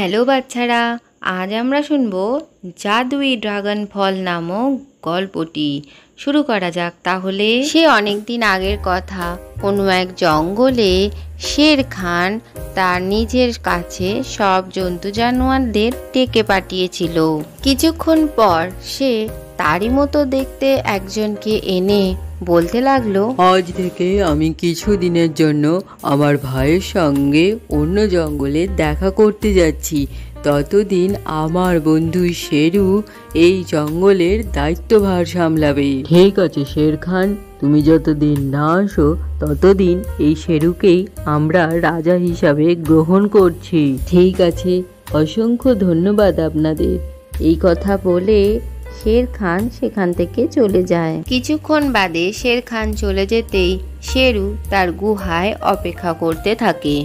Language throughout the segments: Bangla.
হ্যালো বাচ্চারা, আজ আমরা শুনব জাদুই ড্রাগন ফল নামক গল্পটি। শুরু করা যাক তাহলে। সে অনেক দিন আগের কথা, কোনো এক জঙ্গলে শের খান তার নিজের কাছে সব জন্তু জানোয়ারদের ডেকে পাঠিয়েছিল। কিছুক্ষণ পর সে তারই মতো দেখতে একজনকে এনে বলতে লাগলো, আজ থেকে আমি কিছু দিনের জন্য আমার ভাইয়ের সঙ্গে অন্য জঙ্গলে দেখা করতে যাচ্ছি। ততদিন আমার বন্ধু শেরু এই জঙ্গলের দায়িত্বভার সামলাবে। ঠিক আছে শের খান, তুমি যতদিন না আসো ততদিন এই শেরুকেই আমরা রাজা হিসাবে গ্রহণ করছি। ঠিক আছে, অসংখ্য ধন্যবাদ আপনাদের। এই কথা বলে শের খান সেখান থেকে চলে যায়। কিছুক্ষণ বাদে শের খান চলে যেতেই শেরু তার গুহায় অপেক্ষা করতে থাকে।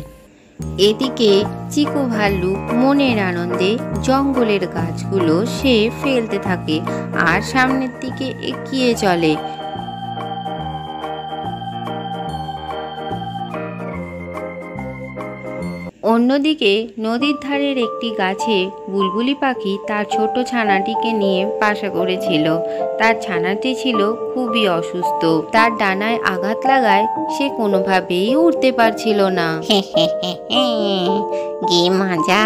এদিকে চিকু ভাল্লুক মনের আনন্দে জঙ্গলের গাছগুলো সে ফেলতে থাকে আর সামনের দিকে এগিয়ে চলে। অন্যদিকে নদীর ধারের একটি গাছে বুলবুলি পাখি তার ছোট ছানাটিকে নিয়ে বাসা করেছিল। তার ছানাটি ছিল খুবই অসুস্থ। তার ডানায় আঘাত লাগায় সে কোনোভাবেই উঠতে পারছিল না। কি মজা,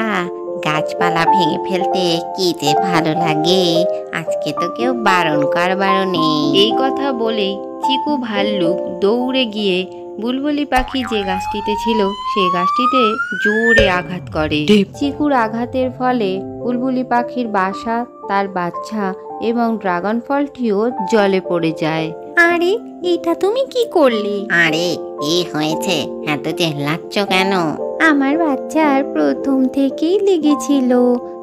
গাছপালা ভেঙে ফেলতে কি যে ভালো লাগে। আজকে তো কেউ বারণ করবারও নেই। এই কথা বলেই চিকু ভাল্লুক দৌড়ে গিয়ে বুলবুলি পাখি যে গাছটিতে ছিল সেই গাছটিতে জোরে আঘাত করে। চিকুর আঘাতের ফলে বুলবুলি পাখির বাসা, তার বাচ্চা এবং ড্রাগন ফলটিও জলে পড়ে যায়। আরে এটা তুমি কি করলে? আরে এই হয়েছে, এত চেল্লাচ্ছ কেন? আমার বাচ্চার প্রথম থেকেই লেগেছিল।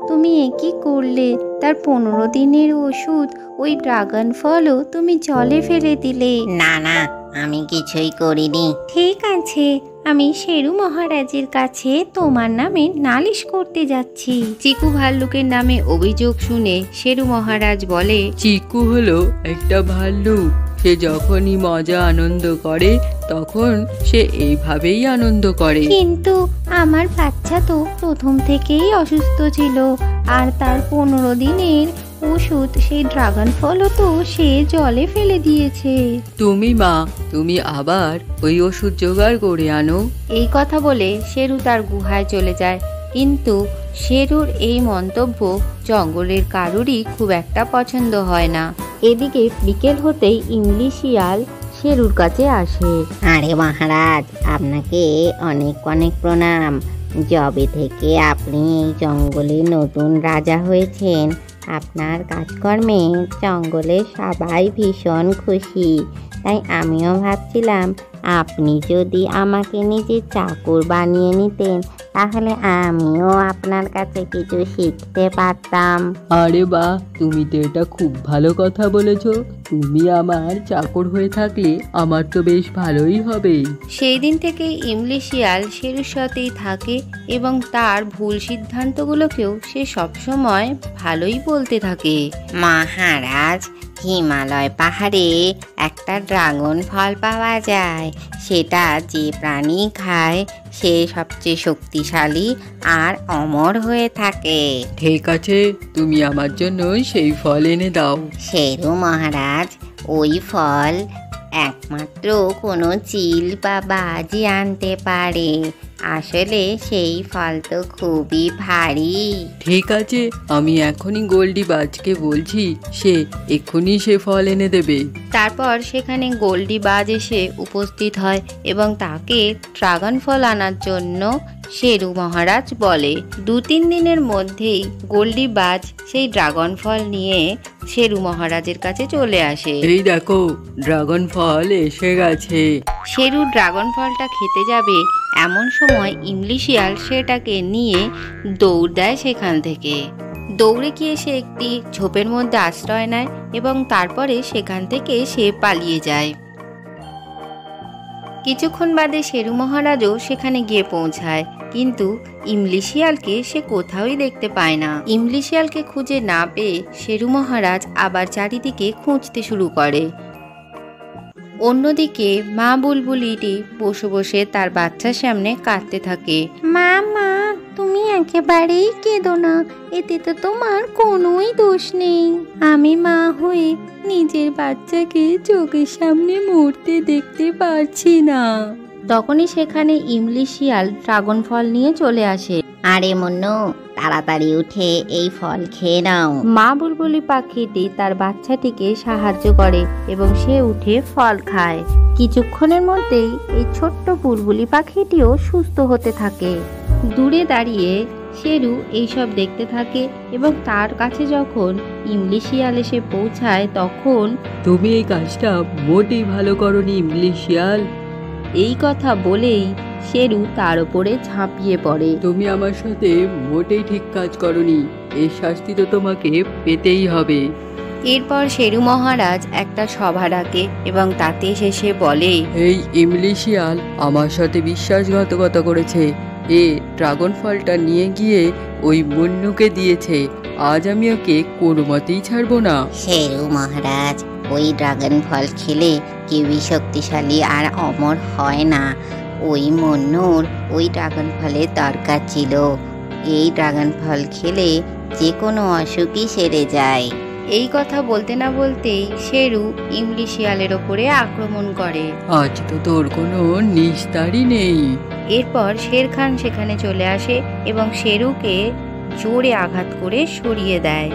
তুমি কি করলে? তার 15 দিনের ওষুধ, ওই ড্রাগন ফলও তুমি জলে ফেলে দিলে। না না, আমি কিছুই করিনি। ঠিক আছে, আমি শেরু মহারাজের কাছে তোমার নামে নালিশ করতে যাচ্ছি। চিকু ভাল্লুকের নামে অভিযোগ শুনে শেরু মহারাজ বলে, চিকু হলো একটা ভাল্লুক। সে যখনই মজা আনন্দ করে তখন সে এইভাবেই আনন্দ করে। কিন্তু আমার বাচ্চা তো প্রথম থেকেই অসুস্থ ছিল, আর তার 15 দিনের ওষুধ, সেই ড্রাগন ফলও তো সে জলে ফেলে দিয়েছে। তুমি আবার ওই ওষুধ জোগাড় করে আনো। এই কথা বলে শেরু তার গুহায় চলে যায়। কিন্তু শেরুর এই মন্তব্য জঙ্গলের কারুরই খুব একটা পছন্দ হয় না। এদিকে বিকেল হতেই ইমলি শিয়াল শেরুর কাছে আসে। আরে মহারাজ, আপনাকে অনেক অনেক প্রণাম। যবে থেকে আপনি এই জঙ্গলে নতুন রাজা হয়েছেন, আপনার কাজকর্মে জঙ্গলে সবাই ভীষণ খুশি। তাই আমিও ভাবছিলাম আপনি যদি আমাকে নিজের চাকর বানিয়ে নিতেন তাহলে আমিও আপনার কাছে কিছু শিখতে পারতাম। আরে বাহ, তুমি তো এটা খুব ভালো কথা বলেছো। তুমি আমার চাকর হয়ে থাকলে আমার তো বেশ ভালোই হবে। সেই দিন থেকে ইমলি শিয়াল শেরুর সাথেই থাকে এবং তার ভুল সিদ্ধান্তগুলোকেও সে সবসময় ভালোই বলতে থাকে। মহারাজ, হিমালয় পাহাড়ে একটা ড্রাগন ফল পাওয়া যায়। সেটা যে প্রাণী খায় সে সবচেয়ে শক্তিশালী আর অমর হয়ে থাকে। ঠিক আছে, তুমি আমার জন্য সেই ফল এনে দাও। শেরু মহারাজ, ওই ফল একমাত্র কোনো চিল বা বাজি আনতে পারে। আসলে সেই ফল তো খুবই ভারী। ঠিক আছে, আমি এখনই গোল্ডি বাজকে বলছি, সে এক্ষুনি সে ফল এনে দেবে। তারপর সেখানে গোল্ডি বাজ এসে উপস্থিত হয় এবং তাকে ড্রাগন ফল আনার জন্য শেরু মহারাজ বলে। 2-3 দিনের মধ্যেই গোল্ডি বাজ সেই ড্রাগন ফল নিয়ে শেরু মহারাজের কাছে চলে আসে। এই দেখো, ড্রাগন ফল এসে গেছে। শেরু ড্রাগন ফলটা খেতে যাবে এমন সময় ইমলি শিয়াল সেটাকে নিয়ে দৌড় দেয় সেখান থেকে। দৌড়ে গিয়ে সে একটি ঝোপের মধ্যে আশ্রয় নেয় এবং তারপরে সেখান থেকে সে পালিয়ে যায়। কিছুক্ষণ বাদে শেরু মহারাজও সেখানে গিয়ে পৌঁছায়, কিন্তু ইমলি শিয়ালকে সে কোথাওই দেখতে পায় না। ইমলি শিয়ালকে খুঁজে না পেয়ে শেরু মহারাজ আবার চারিদিকে খুঁজতে শুরু করে। অন্যদিকে মা বুলবুলিটি বসে বসে তার বাচ্চার সামনে কাঁদতে থাকে। মা, তুমি একেবারেই কেঁদো না, এতে তো তোমার কোনোই দোষ নেই। আমি মা হয়ে নিজের বাচ্চাকে চোখের সামনে মরতে দেখতে পারছি না। তখনই সেখানে ইমলি শিয়াল ড্রাগন ফল নিয়ে চলে আসে। আরে মুন্নু, তাড়াতাড়ি উঠে এই ফল খেয়ে নাও। মা বুলবুলি পাখিটি তার বাচ্চাটিকে সাহায্য করে এবং সে উঠে ফল খায়। কিছুক্ষণের মধ্যেই এই ছোট্ট বুলবুলি পাখিটিও সুস্থ হতে থাকে। দূরে দাঁড়িয়ে শেরু এইসব দেখতে থাকে এবং তার কাছে যখন ইমলি শিয়াল এসে পৌঁছায় তখন তুমি এই কাজটা মোটেই ভালো করনি ইমলি শিয়াল। এই কথা বলেই শেরু তার উপরে ঝাঁপিয়ে পড়ে। তুমি আমার সাথে মোটেই ঠিক কাজ করনি, এর শাস্তি তো তোমাকে পেতেই হবে। এরপর শেরু মহারাজ একটা সভা ডাকে এবং তাতে শেষে বলে, এই ইমলি শিয়াল আমার সাথে বিশ্বাসঘাতকতা করেছে। এ ড্রাগন ফলটা নিয়ে গিয়ে ওই মুন্নুকে দিয়েছে। আজ আমি ওকে কোনো মতেই ছাড়বো না। শেরু মহারাজ, ওই ড্রাগন ফল খেলে কেউই শক্তিশালী আর অমর হয় না। ওই মুন্নুর ওই ড্রাগন ফলের দরকার ছিল। এই ড্রাগন ফল খেলে যে কোনো অসুখই সেরে যায়। এই কথা বলতে না বলতেই শেরু ইমলি শিয়ালের ওপরে আক্রমণ করে। আজ তো তোর কোনো নিস্তারই নেই। এরপর শের খান সেখানে চলে আসে এবং শেরুকে জোরে আঘাত করে সরিয়ে দেয়।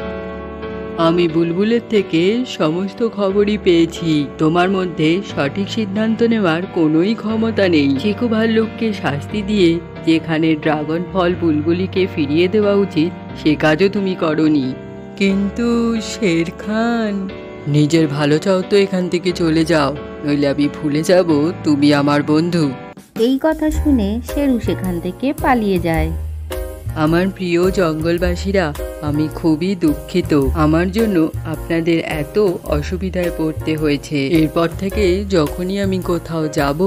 আমি বুলবুলের থেকে সমস্ত খবরই পেয়েছি। তোমার মধ্যে সঠিক সিদ্ধান্ত নেওয়ার কোনোই ক্ষমতা নেই। চিকু ভাল্লুককে শাস্তি দিয়ে যেখানে ড্রাগন ফল বুলবুলিকে ফিরিয়ে দেওয়া উচিত সে কাজও তুমি করনি। কিন্তু শের খান, নিজের ভালো চাও তো এখান থেকে চলে যাও, নইলে আমি ভুলে যাব তুমি আমার বন্ধু। এই কথা শুনে শেরু সেখান থেকে পালিয়ে যায়। আমার প্রিয় জঙ্গলবাসীরা, আমি খুবই দুঃখিত। আমার জন্য আপনাদের এত অসুবিধায় পড়তে হয়েছে। এরপর থেকে যখনই আমি কোথাও যাব,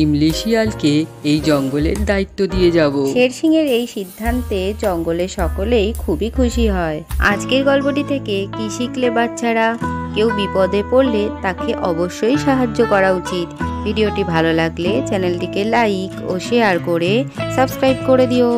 ইমলি শিয়ালকে এই জঙ্গলের দায়িত্ব দিয়ে যাব। শের সিংয়ের এই সিদ্ধান্তে জঙ্গলের সকলেই খুবই খুশি হয়। আজকের গল্পটি থেকে কি শিখলে বাচ্চারা? কেউ বিপদে পড়লে তাকে অবশ্যই সাহায্য করা উচিত। ভিডিওটি ভালো লাগলে চ্যানেলটিকে লাইক ও শেয়ার করে সাবস্ক্রাইব করে দিও।